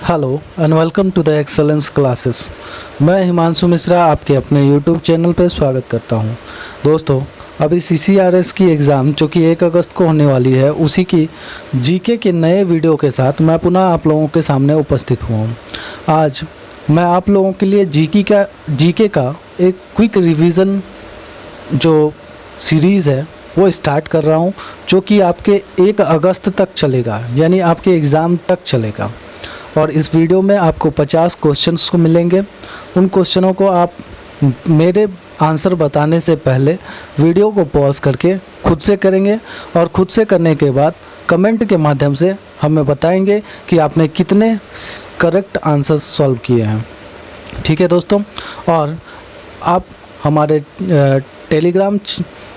Hello and welcome to the excellence classes. Himanshu Mishra Mishra आपके अपने YouTube channel पर स्वागत करता हूं। दोस्तों, अभी CCRS की एग्ज़ाम जो कि 1 अगस्त को होने वाली है, उसी की जीके के नए वीडियो के साथ मैं पुनः आप लोगों के सामने उपस्थित हुआ हूँ। आज मैं आप लोगों के लिए जीके का एक क्विक रिवीजन जो सीरीज़ है वो स्टार्ट कर रहा हूँ, जो कि आपके 1 अगस्त तक चलेगा, यानी आपके एग्ज़ाम तक चलेगा। और इस वीडियो में आपको 50 क्वेश्चंस को मिलेंगे। उन क्वेश्चनों को आप मेरे आंसर बताने से पहले वीडियो को पॉज करके खुद से करेंगे, और खुद से करने के बाद कमेंट के माध्यम से हमें बताएंगे कि आपने कितने करेक्ट आंसर सॉल्व किए हैं। ठीक है दोस्तों, और आप हमारे टेलीग्राम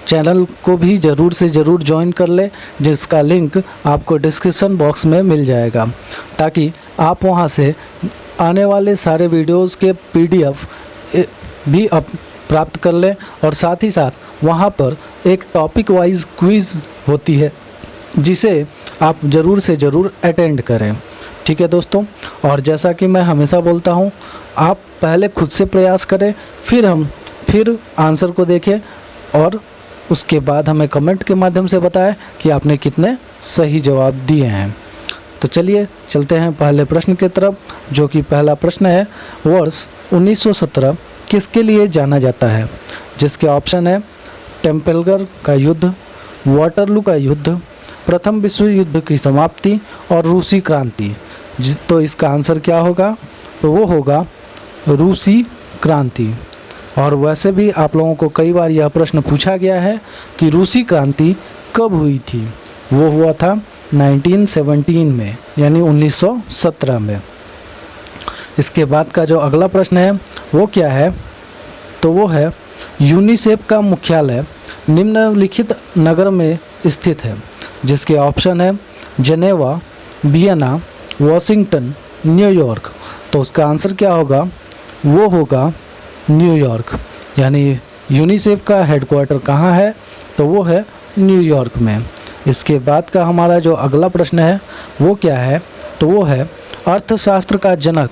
चैनल को भी ज़रूर से ज़रूर ज्वाइन कर लें, जिसका लिंक आपको डिस्क्रिप्शन बॉक्स में मिल जाएगा, ताकि आप वहां से आने वाले सारे वीडियोस के PDF भी प्राप्त कर लें। और साथ ही साथ वहां पर एक टॉपिक वाइज क्विज़ होती है, जिसे आप ज़रूर से ज़रूर अटेंड करें। ठीक है दोस्तों, और जैसा कि मैं हमेशा बोलता हूं, आप पहले खुद से प्रयास करें, फिर आंसर को देखें, और उसके बाद हमें कमेंट के माध्यम से बताएं कि आपने कितने सही जवाब दिए हैं। तो चलिए चलते हैं पहले प्रश्न की तरफ, जो कि पहला प्रश्न है, वर्ष 1917 किसके लिए जाना जाता है? जिसके ऑप्शन है ट्रेफाल्गर का युद्ध, वाटरलू का युद्ध, प्रथम विश्व युद्ध की समाप्ति और रूसी क्रांति। तो इसका आंसर क्या होगा? तो वो होगा रूसी क्रांति। और वैसे भी आप लोगों को कई बार यह प्रश्न पूछा गया है कि रूसी क्रांति कब हुई थी। वो हुआ था 1917 में, यानी 1917 में। इसके बाद का जो अगला प्रश्न है वो क्या है? तो वो है यूनिसेफ का मुख्यालय निम्नलिखित नगर में स्थित है। जिसके ऑप्शन है जेनेवा, वियना, वाशिंगटन, न्यूयॉर्क। तो उसका आंसर क्या होगा? वो होगा न्यूयॉर्क। यानी यूनिसेफ का हेडक्वार्टर कहाँ है? तो वो है न्यूयॉर्क में। इसके बाद का हमारा जो अगला प्रश्न है वो क्या है? तो वो है अर्थशास्त्र का जनक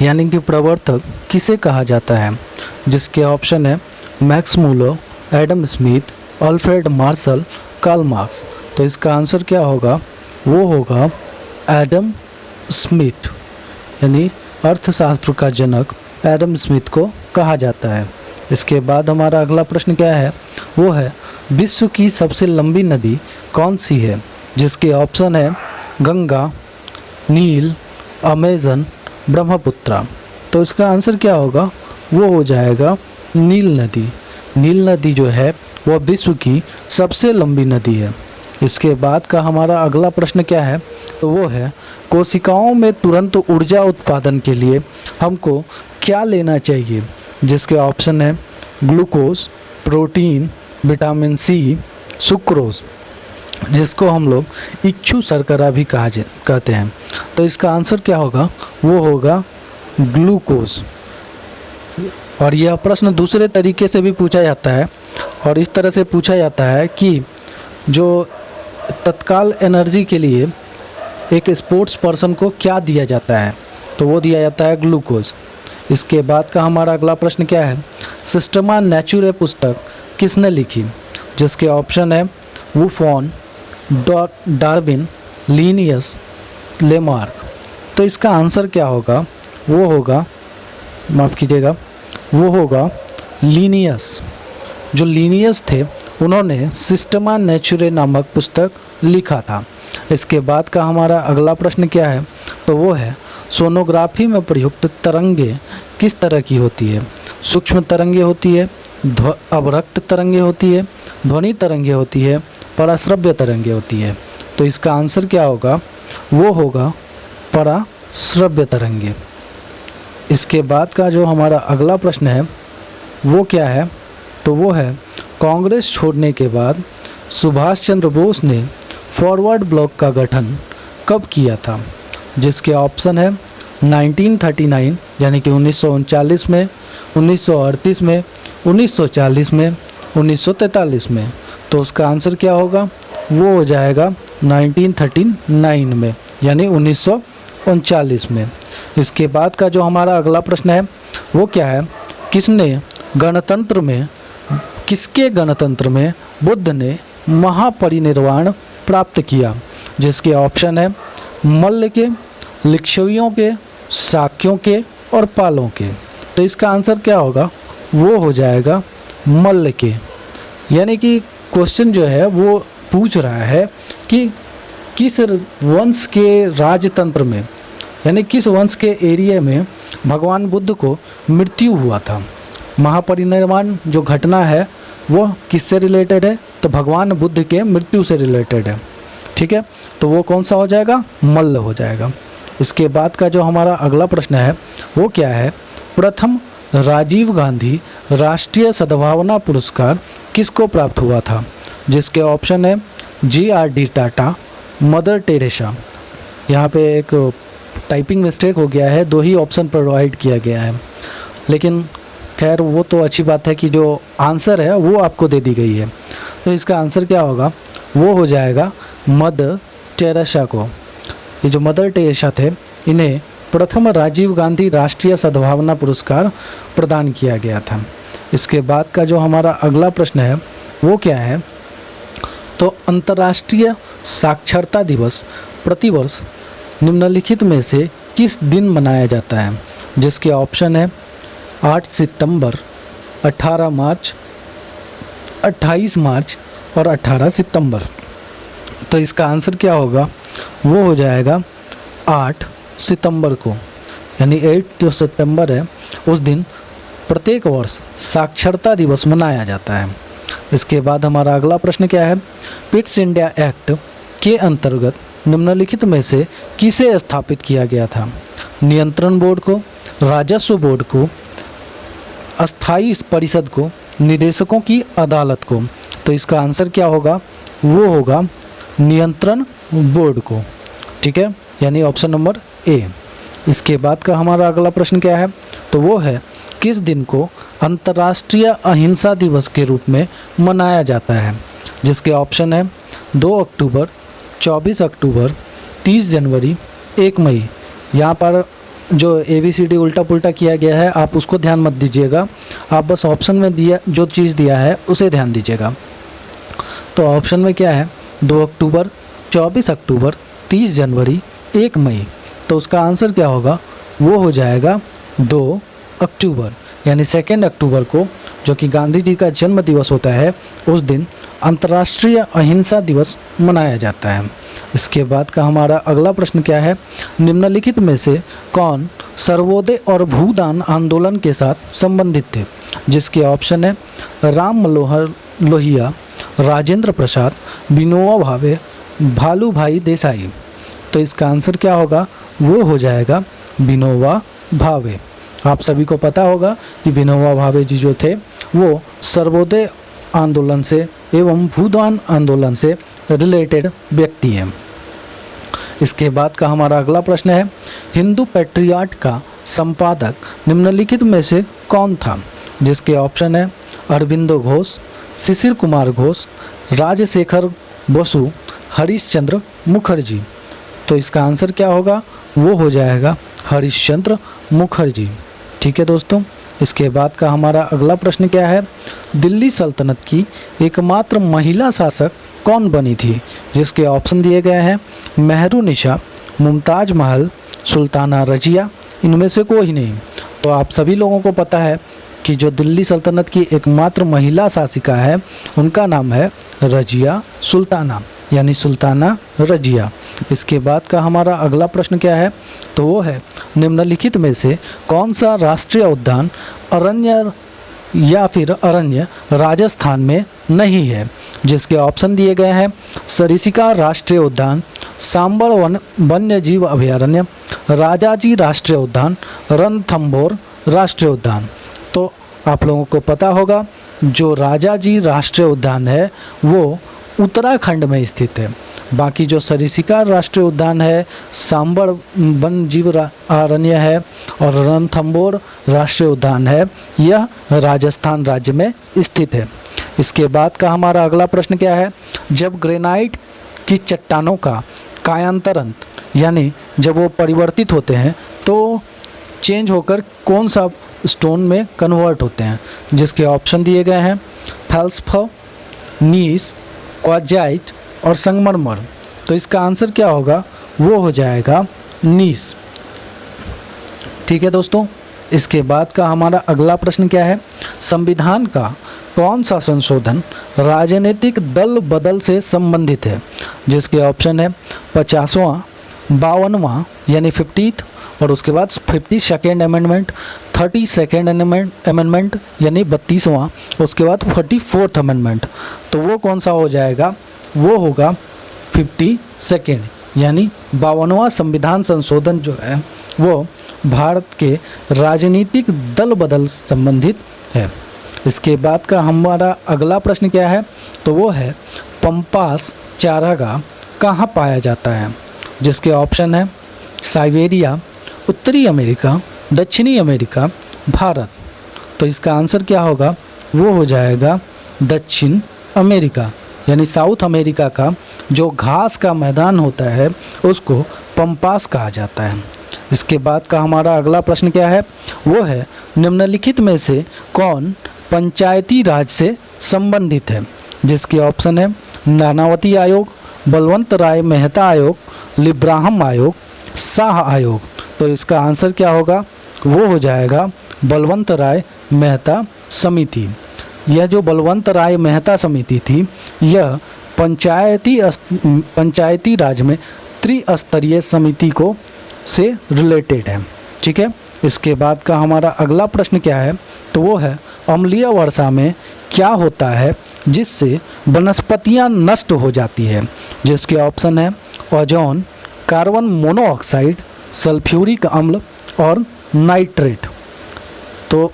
यानी कि प्रवर्तक किसे कहा जाता है? जिसके ऑप्शन है Max Muller, Adam Smith, Alfred Marshall, Karl Marx. तो इसका आंसर क्या होगा? वो होगा एडम स्मिथ। यानी अर्थशास्त्र का जनक एडम स्मिथ को कहा जाता है। इसके बाद हमारा अगला प्रश्न क्या है? वो है विश्व की सबसे लंबी नदी कौन सी है? जिसके ऑप्शन है गंगा, नील, अमेजन, ब्रह्मपुत्रा। तो इसका आंसर क्या होगा? वो हो जाएगा नील नदी। नील नदी जो है वह विश्व की सबसे लंबी नदी है। इसके बाद का हमारा अगला प्रश्न क्या है? तो वो है कोशिकाओं में तुरंत ऊर्जा उत्पादन के लिए हमको क्या लेना चाहिए? जिसके ऑप्शन है glucose, protein, vitamin C, sucrose, जिसको हम लोग इच्छू शर्करा भी कहते हैं। तो इसका आंसर क्या होगा? वो होगा ग्लूकोज। और यह प्रश्न दूसरे तरीके से भी पूछा जाता है, और इस तरह से पूछा जाता है कि जो तत्काल एनर्जी के लिए एक स्पोर्ट्स पर्सन को क्या दिया जाता है? तो वो दिया जाता है ग्लूकोज। इसके बाद का हमारा अगला प्रश्न क्या है? सिस्टमा नेचुरे पुस्तक किसने लिखी? जिसके ऑप्शन है वुफॉन, डार्विन, लिनियस, लेमार्क। तो इसका आंसर क्या होगा? वो होगा, माफ़ कीजिएगा, वो होगा लिनियस। जो लिनियस थे उन्होंने सिस्टमा नेचुरे नामक पुस्तक लिखा था। इसके बाद का हमारा अगला प्रश्न क्या है? तो वो है सोनोग्राफी में प्रयुक्त तरंगे किस तरह की होती है? सूक्ष्म तरंगे होती है, अवरक्त तरंगे होती है, ध्वनि तरंगे होती है, पराश्रव्य तरंगे होती है। तो इसका आंसर क्या होगा? वो होगा पराश्रव्य तरंगे। इसके बाद का जो हमारा अगला प्रश्न है वो क्या है? तो वो है कांग्रेस छोड़ने के बाद सुभाष चंद्र बोस ने फॉरवर्ड ब्लॉक का गठन कब किया था? जिसके ऑप्शन है 1939 यानी कि 1939 में, 1938 में, 1940 में, 1943 में। तो उसका आंसर क्या होगा? वो हो जाएगा 1939 में, यानी 1939 में। इसके बाद का जो हमारा अगला प्रश्न है वो क्या है, किसके गणतंत्र में बुद्ध ने महापरिनिर्वाण प्राप्त किया? जिसके ऑप्शन है मल्ल के, लिच्छवियों के, शाक्यों के और पालों के। तो इसका आंसर क्या होगा, वो हो जाएगा मल्ल के। यानी कि क्वेश्चन जो है वो पूछ रहा है कि किस वंश के राजतंत्र में, यानी किस वंश के एरिया में भगवान बुद्ध को मृत्यु हुआ था। महापरिनिर्वाण जो घटना है वो किससे रिलेटेड है, तो भगवान बुद्ध के मृत्यु से रिलेटेड है। ठीक है, तो वो कौन सा हो जाएगा, मल्ल हो जाएगा। इसके बाद का जो हमारा अगला प्रश्न है वो क्या है, प्रथम राजीव गांधी राष्ट्रीय सद्भावना पुरस्कार किसको प्राप्त हुआ था? जिसके ऑप्शन है GRD टाटा, मदर टेरेसा। यहाँ पे एक टाइपिंग मिस्टेक हो गया है, 2 ही ऑप्शन प्रोवाइड किया गया है, लेकिन खैर वो तो अच्छी बात है कि जो आंसर है वो आपको दे दी गई है। तो इसका आंसर क्या होगा, वो हो जाएगा मदर टेरेसा को। ये जो मदर टेरेसा थे इन्हें प्रथम राजीव गांधी राष्ट्रीय सद्भावना पुरस्कार प्रदान किया गया था। इसके बाद का जो हमारा अगला प्रश्न है वो क्या है, तो अंतर्राष्ट्रीय साक्षरता दिवस प्रतिवर्ष निम्नलिखित में से किस दिन मनाया जाता है? जिसके ऑप्शन है 8 सितंबर, 18 मार्च, 28 मार्च और 18 सितंबर। तो इसका आंसर क्या होगा, वो हो जाएगा 8 सितंबर को, यानी 8 जो सितंबर है उस दिन प्रत्येक वर्ष साक्षरता दिवस मनाया जाता है। इसके बाद हमारा अगला प्रश्न क्या है, पिट्स इंडिया एक्ट के अंतर्गत निम्नलिखित में से किसे स्थापित किया गया था? नियंत्रण बोर्ड को, राजस्व बोर्ड को, अस्थाई परिषद को, निदेशकों की अदालत को। तो इसका आंसर क्या होगा, वो होगा नियंत्रण बोर्ड को। ठीक है, यानी ऑप्शन नंबर ए। इसके बाद का हमारा अगला प्रश्न क्या है, तो वो है किस दिन को अंतर्राष्ट्रीय अहिंसा दिवस के रूप में मनाया जाता है? जिसके ऑप्शन है 2 अक्टूबर, 24 अक्टूबर, 30 जनवरी, 1 मई। यहाँ पर जो ABCD उल्टा पुल्टा किया गया है आप उसको ध्यान मत दीजिएगा, आप बस ऑप्शन में दिया जो चीज़ दिया है उसे ध्यान दीजिएगा। तो ऑप्शन में क्या है, 2 अक्टूबर, 24 अक्टूबर, 30 जनवरी, 1 मई। तो उसका आंसर क्या होगा, वो हो जाएगा 2 अक्टूबर, यानी 2 अक्टूबर को, जो कि गांधी जी का जन्म दिवस होता है, उस दिन अंतर्राष्ट्रीय अहिंसा दिवस मनाया जाता है। इसके बाद का हमारा अगला प्रश्न क्या है, निम्नलिखित में से कौन सर्वोदय और भूदान आंदोलन के साथ संबंधित थे? जिसके ऑप्शन है राम मनोहर लोहिया, राजेंद्र प्रसाद, विनोबा भावे, भालू भाई देसाई। तो इसका आंसर क्या होगा, वो हो जाएगा विनोबा भावे। आप सभी को पता होगा कि विनोबा भावे जी जो थे वो सर्वोदय आंदोलन से एवं भूदान आंदोलन से रिलेटेड व्यक्ति हैं। इसके बाद का हमारा अगला प्रश्न है, हिंदू पैट्रियट का संपादक निम्नलिखित में से कौन था? जिसके ऑप्शन है अरविंदो घोष, शिशिर कुमार घोष, राजशेखर बसु, हरीशचंद्र मुखर्जी। तो इसका आंसर क्या होगा, वो हो जाएगा हरीशचंद्र मुखर्जी। ठीक है दोस्तों, इसके बाद का हमारा अगला प्रश्न क्या है, दिल्ली सल्तनत की एकमात्र महिला शासक कौन बनी थी? जिसके ऑप्शन दिए गए हैं मेहरुनिसा, मुमताज महल, सुल्ताना रजिया, इनमें से कोई नहीं। तो आप सभी लोगों को पता है कि जो दिल्ली सल्तनत की एकमात्र महिला शासिका है उनका नाम है रजिया सुल्ताना, यानी सुल्ताना रजिया। इसके बाद का हमारा अगला प्रश्न क्या है, तो वो है निम्नलिखित में से कौन सा राष्ट्रीय उद्यान अरण्य या फिर अरण्य राजस्थान में नहीं है? जिसके ऑप्शन दिए गए हैं सरिस्का राष्ट्रीय उद्यान, सांबर वन्य जीव अभयारण्य, राजाजी राष्ट्रीय उद्यान, रणथंभौर राष्ट्रीय उद्यान। तो आप लोगों को पता होगा जो राजाजी राष्ट्रीय उद्यान है वो उत्तराखंड में स्थित है। बाकी जो सरिस्का राष्ट्रीय उद्यान है, सांबर वन्य जीव अभयारण्य है और रणथंभौर राष्ट्रीय उद्यान है, यह राजस्थान राज्य में स्थित है। इसके बाद का हमारा अगला प्रश्न क्या है, जब ग्रेनाइट की चट्टानों का कायांतरण यानी जब वो परिवर्तित होते हैं तो चेंज होकर कौन सा स्टोन में कन्वर्ट होते हैं, जिसके ऑप्शन दिए गए हैं फेल्सफर, नीस, क्वार्ट्जाइट और संगमरमर। तो इसका आंसर क्या होगा, वो हो जाएगा नीस। ठीक है दोस्तों, इसके बाद का हमारा अगला प्रश्न क्या है, संविधान का कौन सा संशोधन राजनीतिक दल बदल से संबंधित है, जिसके ऑप्शन है 50वां, 52वां यानी 50th, और उसके बाद 52nd अमेंडमेंट, 32nd अमेंडमेंट यानी 32वां, उसके बाद 44th अमेंडमेंट। तो वो कौन सा हो जाएगा, वो होगा 52nd यानी 52वां संविधान संशोधन जो है वो भारत के राजनीतिक दल बदल संबंधित है। इसके बाद का हमारा अगला प्रश्न क्या है, तो वो है पंपास चारागाह कहाँ पाया जाता है, जिसके ऑप्शन है साइबेरिया, उत्तरी अमेरिका, दक्षिणी अमेरिका, भारत। तो इसका आंसर क्या होगा, वो हो जाएगा दक्षिण अमेरिका यानी साउथ अमेरिका का जो घास का मैदान होता है उसको पंपास कहा जाता है। इसके बाद का हमारा अगला प्रश्न क्या है, वो है निम्नलिखित में से कौन पंचायती राज से संबंधित है, जिसके ऑप्शन है नानावती आयोग, बलवंत राय मेहता आयोग, लिब्राहम आयोग, शाह आयोग। तो इसका आंसर क्या होगा, वो हो जाएगा बलवंत राय मेहता समिति। यह जो बलवंत राय मेहता समिति थी यह पंचायती राज में त्रिस्तरीय समिति को से रिलेटेड है। ठीक है, इसके बाद का हमारा अगला प्रश्न क्या है, तो वो है अम्लीय वर्षा में क्या होता है जिससे वनस्पतियां नष्ट हो जाती है, जिसके ऑप्शन है ओजोन, कार्बन मोनोऑक्साइड, सल्फ्यूरिक अम्ल और नाइट्रेट। तो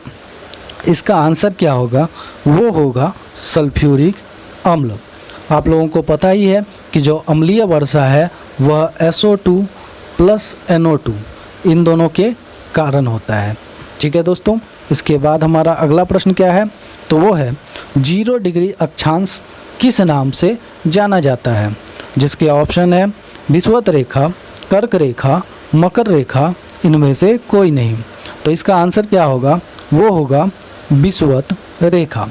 इसका आंसर क्या होगा, वो होगा सल्फ्यूरिक अम्ल। आप लोगों को पता ही है कि जो अम्लीय वर्षा है वह SO2 प्लस NO2 इन दोनों के कारण होता है। ठीक है दोस्तों, इसके बाद हमारा अगला प्रश्न क्या है, तो वो है 0 डिग्री अक्षांश किस नाम से जाना जाता है, जिसके ऑप्शन है विषुवत रेखा, कर्क रेखा, मकर रेखा, इनमें से कोई नहीं। तो इसका आंसर क्या होगा, वो होगा विषुवत रेखा।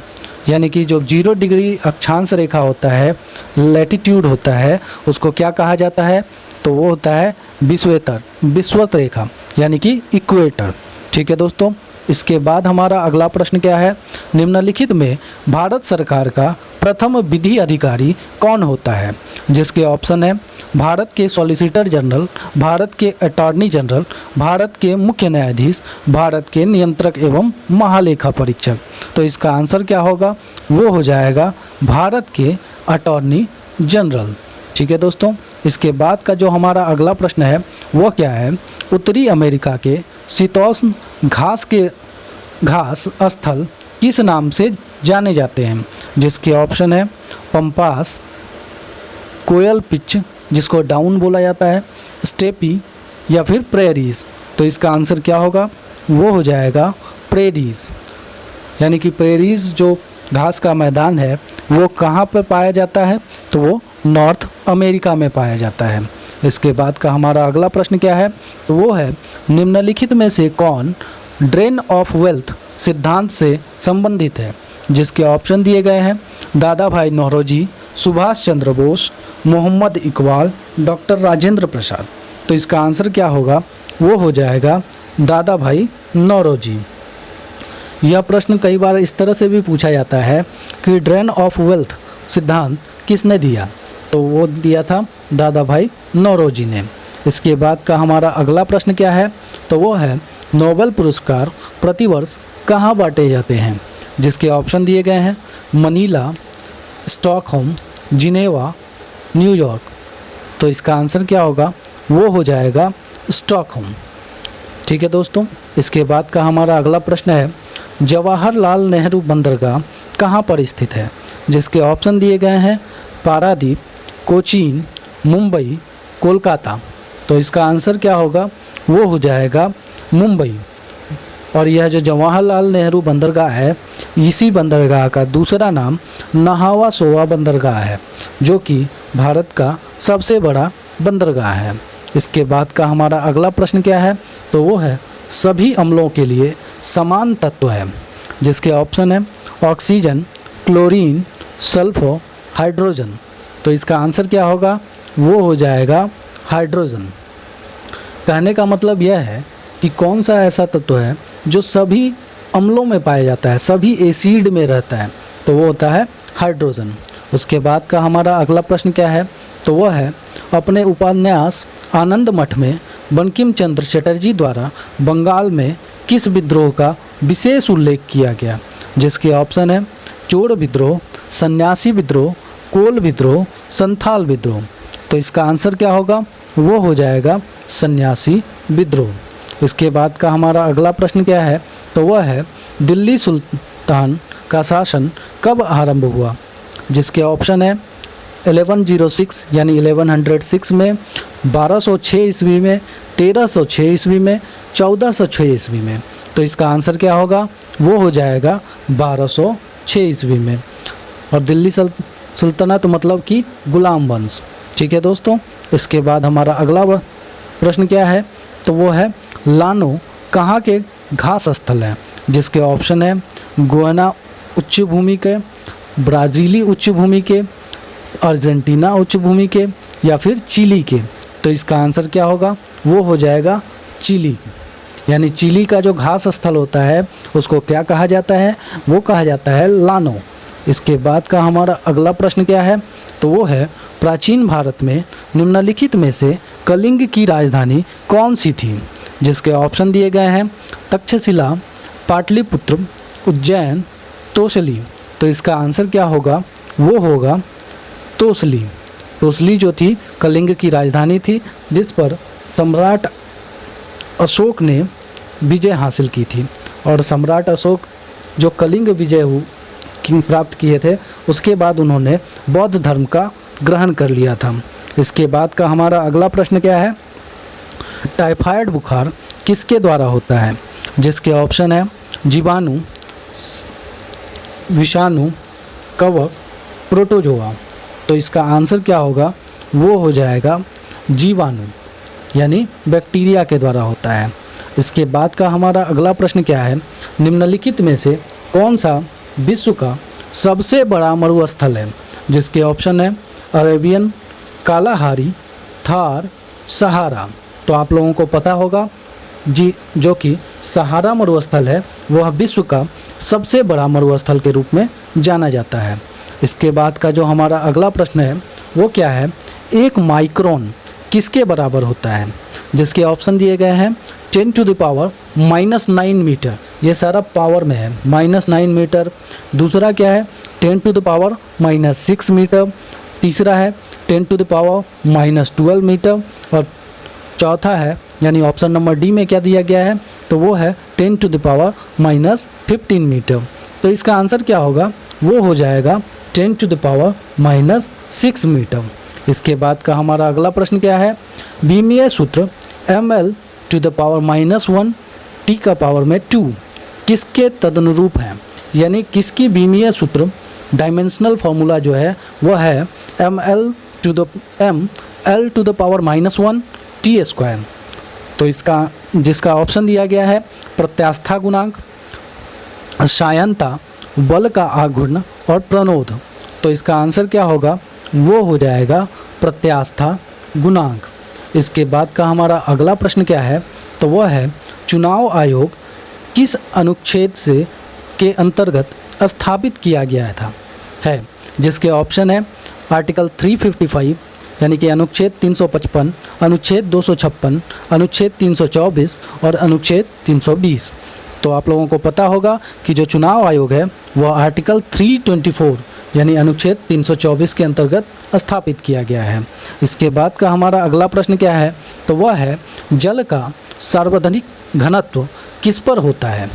यानी कि जो 0 डिग्री अक्षांश रेखा होता है, लैटिट्यूड होता है, उसको क्या कहा जाता है, तो वो होता है विषुवत रेखा यानी कि इक्वेटर। ठीक है दोस्तों, इसके बाद हमारा अगला प्रश्न क्या है, निम्नलिखित में भारत सरकार का प्रथम विधि अधिकारी कौन होता है, जिसके ऑप्शन है भारत के सॉलिसिटर जनरल, भारत के अटॉर्नी जनरल, भारत के मुख्य न्यायाधीश, भारत के नियंत्रक एवं महालेखा परीक्षक। तो इसका आंसर क्या होगा, वो हो जाएगा भारत के अटॉर्नी जनरल। ठीक है दोस्तों, इसके बाद का जो हमारा अगला प्रश्न है वो क्या है, उत्तरी अमेरिका के शीतोष्ण घास स्थल किस नाम से जाने जाते हैं, जिसके ऑप्शन है पंपास, कोयल पिच जिसको डाउन बोला जाता है, स्टेपी या फिर प्रेरीज। तो इसका आंसर क्या होगा, वो हो जाएगा प्रेरीज। यानी कि प्रेरीज जो घास का मैदान है वो कहाँ पर पाया जाता है, तो वो नॉर्थ अमेरिका में पाया जाता है। इसके बाद का हमारा अगला प्रश्न क्या है, तो वो है निम्नलिखित में से कौन ड्रेन ऑफ वेल्थ सिद्धांत से संबंधित है, जिसके ऑप्शन दिए गए हैं दादा भाई नौरोजी, सुभाष चंद्र बोस, मोहम्मद इकबाल, डॉक्टर राजेंद्र प्रसाद। तो इसका आंसर क्या होगा, वो हो जाएगा दादा भाई नौरोजी। यह प्रश्न कई बार इस तरह से भी पूछा जाता है कि ड्रेन ऑफ वेल्थ सिद्धांत किसने दिया, तो वो दिया था दादा भाई नौरोजी ने। इसके बाद का हमारा अगला प्रश्न क्या है, तो वो है नोबेल पुरस्कार प्रतिवर्ष कहाँ बांटे जाते हैं, जिसके ऑप्शन दिए गए हैं मनीला, स्टॉकहोम, जिनेवा, न्यूयॉर्क। तो इसका आंसर क्या होगा, वो हो जाएगा स्टॉकहोम। ठीक है दोस्तों, इसके बाद का हमारा अगला प्रश्न है जवाहरलाल नेहरू बंदरगाह कहाँ पर स्थित है, जिसके ऑप्शन दिए गए हैं पारादीप, कोचीन, मुंबई, कोलकाता। तो इसका आंसर क्या होगा, वो हो जाएगा मुंबई। और यह जो जवाहरलाल नेहरू बंदरगाह है इसी बंदरगाह का दूसरा नाम नहावा सोवा बंदरगाह है, जो कि भारत का सबसे बड़ा बंदरगाह है। इसके बाद का हमारा अगला प्रश्न क्या है, तो वो है सभी अम्लों के लिए समान तत्व है, जिसके ऑप्शन है ऑक्सीजन, क्लोरीन, सल्फर, हाइड्रोजन। तो इसका आंसर क्या होगा, वो हो जाएगा हाइड्रोजन। कहने का मतलब यह है कि कौन सा ऐसा तत्व है जो सभी अम्लों में पाया जाता है, सभी एसिड में रहता है, तो वो होता है हाइड्रोजन। उसके बाद का हमारा अगला प्रश्न क्या है, तो वह है अपने उपन्यास आनंद मठ में बंकिम चंद्र चटर्जी द्वारा बंगाल में किस विद्रोह का विशेष उल्लेख किया गया, जिसके ऑप्शन है चोर विद्रोह, सन्यासी विद्रोह, कोल विद्रोह, संथाल विद्रोह। तो इसका आंसर क्या होगा, वो हो जाएगा सन्यासी विद्रोह। इसके बाद का हमारा अगला प्रश्न क्या है, तो वह है दिल्ली सुल्तान का शासन कब आरंभ हुआ, जिसके ऑप्शन है 1106 यानी 1106 में, 1206 ईस्वी में, 1306 ईस्वी में, 1406 ईस्वी में। तो इसका आंसर क्या होगा, वो हो जाएगा 1206 ईस्वी में। और दिल्ली सुल्तनत मतलब कि गुलाम वंश। ठीक है दोस्तों, इसके बाद हमारा अगला प्रश्न क्या है, तो वो है लानो कहाँ के घास स्थल है, जिसके ऑप्शन है गुयाना उच्च भूमि के, ब्राज़ीली उच्च भूमि के, अर्जेंटीना उच्च भूमि के, या फिर चिली के। तो इसका आंसर क्या होगा, वो हो जाएगा चिली। यानी चिली का जो घास स्थल होता है उसको क्या कहा जाता है, वो कहा जाता है लानो। इसके बाद का हमारा अगला प्रश्न क्या है, तो वो है प्राचीन भारत में निम्नलिखित में से कलिंग की राजधानी कौन सी थी, जिसके ऑप्शन दिए गए हैं तक्षशिला, पाटलिपुत्र, उज्जैन, तोसली। तो इसका आंसर क्या होगा, वो होगा तोसली। तोसली जो थी कलिंग की राजधानी थी, जिस पर सम्राट अशोक ने विजय हासिल की थी। और सम्राट अशोक जो कलिंग विजय प्राप्त किए थे, उसके बाद उन्होंने बौद्ध धर्म का ग्रहण कर लिया था। इसके बाद का हमारा अगला प्रश्न क्या है, टाइफाइड बुखार किसके द्वारा होता है, जिसके ऑप्शन है जीवाणु, विषाणु, कवक, प्रोटोजोआ। तो इसका आंसर क्या होगा, वो हो जाएगा जीवाणु यानी बैक्टीरिया के द्वारा होता है। इसके बाद का हमारा अगला प्रश्न क्या है, निम्नलिखित में से कौन सा विश्व का सबसे बड़ा मरुस्थल है, जिसके ऑप्शन है अरेबियन, कालाहारी, थार, सहारा। तो आप लोगों को पता होगा जी, जो कि सहारा मरुस्थल है वह विश्व का सबसे बड़ा मरुस्थल के रूप में जाना जाता है। इसके बाद का जो हमारा अगला प्रश्न है वो क्या है, एक माइक्रोन किसके बराबर होता है, जिसके ऑप्शन दिए गए हैं 10⁻⁻9 मीटर, ये सारा पावर में है, -9 मीटर। दूसरा क्या है 10⁻⁻6 मीटर। तीसरा है 10⁻⁻12 मीटर। और चौथा है यानी ऑप्शन नंबर डी में क्या दिया गया है, तो वो है 10⁻15 मीटर। तो इसका आंसर क्या होगा, वो हो जाएगा 10⁻6 मीटर। इसके बाद का हमारा अगला प्रश्न क्या है, बीमीय सूत्र ml⁻⁻1 T⁻2 किसके तदनुरूप है, यानी किसकी बीमीय सूत्र डायमेंशनल फार्मूला जो है वह है ml⁻1 T²। तो इसका जिसका ऑप्शन दिया गया है प्रत्यास्था गुणांक, सायनता, बल का आघूर्ण और प्रणोद। तो इसका आंसर क्या होगा, वो हो जाएगा प्रत्यास्था गुणांक। इसके बाद का हमारा अगला प्रश्न क्या है, तो वह है चुनाव आयोग किस अनुच्छेद से के अंतर्गत स्थापित किया गया है, जिसके ऑप्शन है आर्टिकल 355 यानी कि अनुच्छेद 355, अनुच्छेद 256, अनुच्छेद 324 और अनुच्छेद 320। तो आप लोगों को पता होगा कि जो चुनाव आयोग है वह आर्टिकल 324 यानी अनुच्छेद 324 के अंतर्गत स्थापित किया गया है। इसके बाद का हमारा अगला प्रश्न क्या है, तो वह है जल का सार्वधानिक घनत्व किस पर होता है,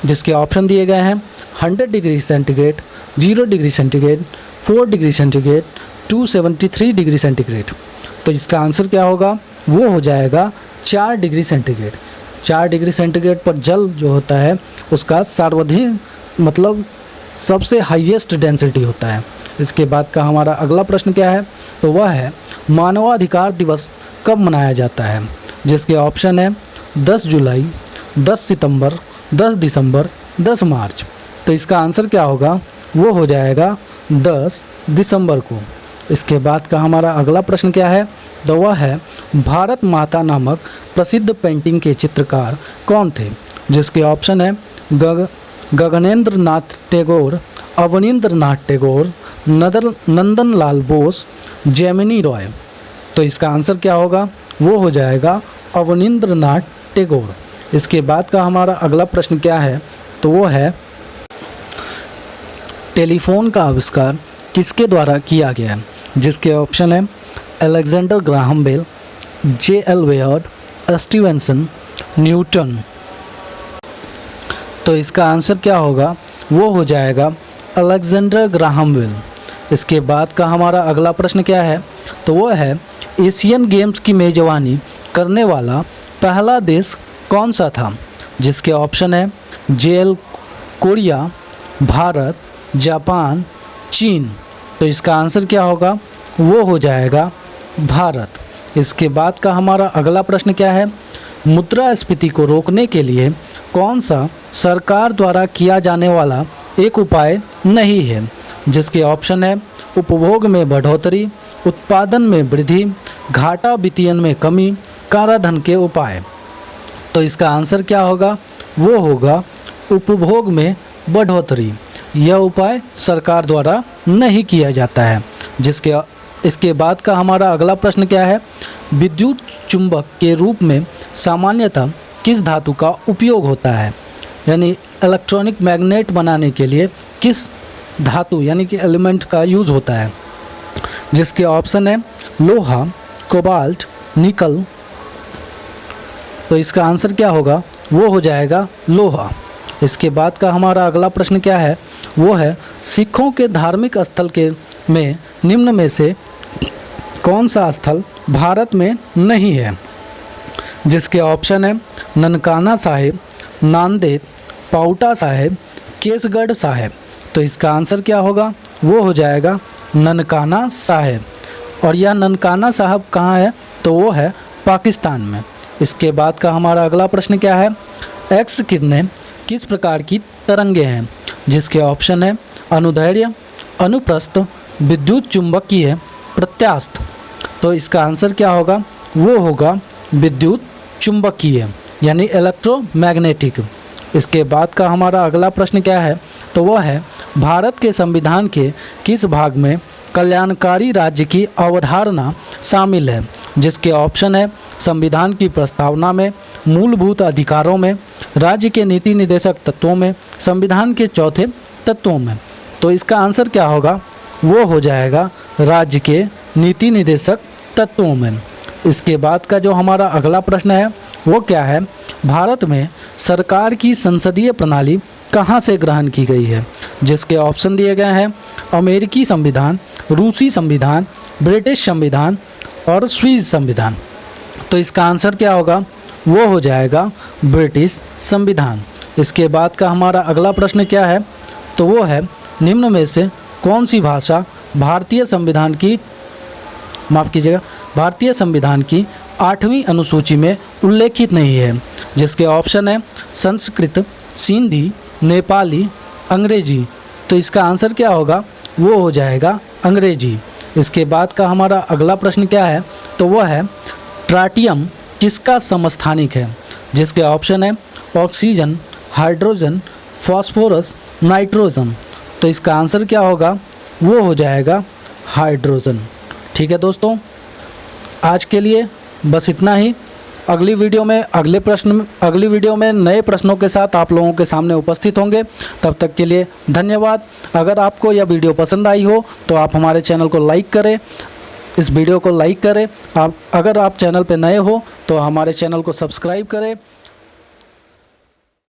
जिसके ऑप्शन दिए गए हैं 100 degree centigrade, 0 degree centigrade, 4 degree centigrade, 273 degree centigrade. तो इसका आंसर क्या होगा, वो हो जाएगा 4 डिग्री सेंटीग्रेड। 4 डिग्री सेंटीग्रेड पर जल जो होता है उसका सार्वधानिक मतलब सबसे हाईएस्ट डेंसिटी होता है। इसके बाद का हमारा अगला प्रश्न क्या है, तो वह है मानवाधिकार दिवस कब मनाया जाता है, जिसके ऑप्शन है 10 जुलाई, 10 सितंबर, 10 दिसंबर, 10 मार्च। तो इसका आंसर क्या होगा, वो हो जाएगा 10 दिसंबर को। इसके बाद का हमारा अगला प्रश्न क्या है, तो वह है भारत माता नामक प्रसिद्ध पेंटिंग के चित्रकार कौन थे, जिसके ऑप्शन है गगनेंद्र नाथ टैगोर, अवनींद्र नाथ टैगोर, नंदन लाल बोस, जेमिनी रॉय। तो इसका आंसर क्या होगा, वो हो जाएगा अवनींद्र नाथ टैगोर। इसके बाद का हमारा अगला प्रश्न क्या है, तो वो है टेलीफोन का आविष्कार किसके द्वारा किया गया है, जिसके ऑप्शन है Alexander Graham Bell, J.L. Baird, Stevenson, Newton. तो इसका आंसर क्या होगा, वो हो जाएगा अलेक्जेंडर ग्राहम बेल। इसके बाद का हमारा अगला प्रश्न क्या है, तो वो है एशियन गेम्स की मेजबानी करने वाला पहला देश कौन सा था, जिसके ऑप्शन है JL कोरिया, भारत, जापान, चीन। तो इसका आंसर क्या होगा, वो हो जाएगा भारत। इसके बाद का हमारा अगला प्रश्न क्या है, मुद्रास्फीति को रोकने के लिए कौन सा सरकार द्वारा किया जाने वाला एक उपाय नहीं है, जिसके ऑप्शन है उपभोग में बढ़ोतरी, उत्पादन में वृद्धि, घाटा वित्तीयन में कमी, काराधन के उपाय। तो इसका आंसर क्या होगा, वो होगा उपभोग में बढ़ोतरी। यह उपाय सरकार द्वारा नहीं किया जाता है। इसके बाद का हमारा अगला प्रश्न क्या है, विद्युत चुंबक के रूप में सामान्यतः किस धातु का उपयोग होता है, यानी इलेक्ट्रॉनिक मैग्नेट बनाने के लिए किस धातु यानी कि एलिमेंट का यूज़ होता है, जिसके ऑप्शन है लोहा, कोबाल्ट, निकल। तो इसका आंसर क्या होगा, वो हो जाएगा लोहा। इसके बाद का हमारा अगला प्रश्न क्या है, वो है सिखों के धार्मिक स्थल के में निम्न में से कौन सा स्थल भारत में नहीं है, जिसके ऑप्शन है ननकाना साहिब, नांदेड़, पाउटा साहिब, केसगढ़ साहिब। तो इसका आंसर क्या होगा, वो हो जाएगा ननकाना साहिब। और यह ननकाना साहिब कहाँ है, तो वो है पाकिस्तान में। इसके बाद का हमारा अगला प्रश्न क्या है, एक्स किरणें किस प्रकार की तरंगे हैं, जिसके ऑप्शन है अनुदैर्ध्य, अनुप्रस्थ, विद्युत चुंबकीय, प्रत्यास्थ। तो इसका आंसर क्या होगा, वो होगा विद्युत चुंबकीय यानी इलेक्ट्रोमैग्नेटिक। इसके बाद का हमारा अगला प्रश्न क्या है, तो वह है भारत के संविधान के किस भाग में कल्याणकारी राज्य की अवधारणा शामिल है, जिसके ऑप्शन है संविधान की प्रस्तावना में, मूलभूत अधिकारों में, राज्य के नीति निर्देशक तत्वों में, संविधान के चौथे तत्वों में। तो इसका आंसर क्या होगा, वो हो जाएगा राज्य के नीति निर्देशक तत्वों में। इसके बाद का जो हमारा अगला प्रश्न है वो क्या है, भारत में सरकार की संसदीय प्रणाली कहाँ से ग्रहण की गई है, जिसके ऑप्शन दिए गए हैं अमेरिकी संविधान, रूसी संविधान, ब्रिटिश संविधान और स्विस संविधान। तो इसका आंसर क्या होगा, वो हो जाएगा ब्रिटिश संविधान। इसके बाद का हमारा अगला प्रश्न क्या है, तो वो है निम्न में से कौन सी भाषा भारतीय संविधान की 8वीं अनुसूची में उल्लेखित नहीं है, जिसके ऑप्शन है संस्कृत, सिंधी, नेपाली, अंग्रेजी। तो इसका आंसर क्या होगा, वो हो जाएगा अंग्रेजी। इसके बाद का हमारा अगला प्रश्न क्या है, तो वह है ट्राटियम किसका समस्थानिक है, जिसके ऑप्शन है ऑक्सीजन, हाइड्रोजन, फास्फोरस, नाइट्रोजन। तो इसका आंसर क्या होगा, वो हो जाएगा हाइड्रोजन। ठीक है दोस्तों, आज के लिए बस इतना ही। अगली वीडियो में नए प्रश्नों के साथ आप लोगों के सामने उपस्थित होंगे। तब तक के लिए धन्यवाद। अगर आपको यह वीडियो पसंद आई हो तो आप हमारे चैनल को लाइक करें, इस वीडियो को लाइक करें। अगर आप चैनल पर नए हो तो हमारे चैनल को सब्सक्राइब करें।